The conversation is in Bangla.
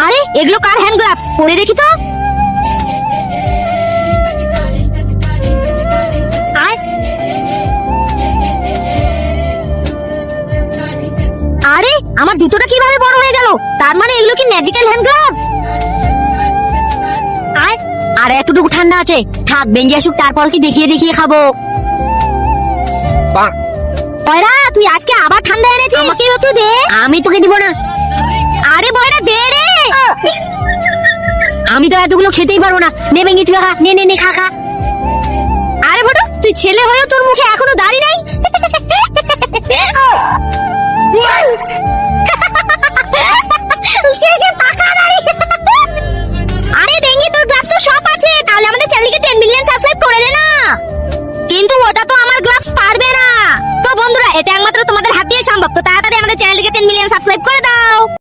আরে এগুলো কার হ্যান্ড গ্লাভস, পরে দেখি তো। আরে আমার জুতোটা কিভাবে বড় হয়ে গেল? তার মানে এগুলো কি ম্যাজিক্যাল হ্যান্ড গ্লাভস? আর এতটুকু ঠান্ডা আছে, থাক ভেঙে আসুক, তারপর কি দেখিয়ে দেখিয়ে খাবো। বয়রা তুই আজকে আবার ঠান্ডা এনেছিস, আমাকে একটু দে। আমি তোকে দিব না। আরে বয়রা দে রে। আমি তো এতগুলো খেতেই পারবো না। নে ভেঙে তুই খা, নে নে নে খা খা। আরে বড় তুই ছেলে হয়েও তোর মুখে এখনো দাড়ি নাই।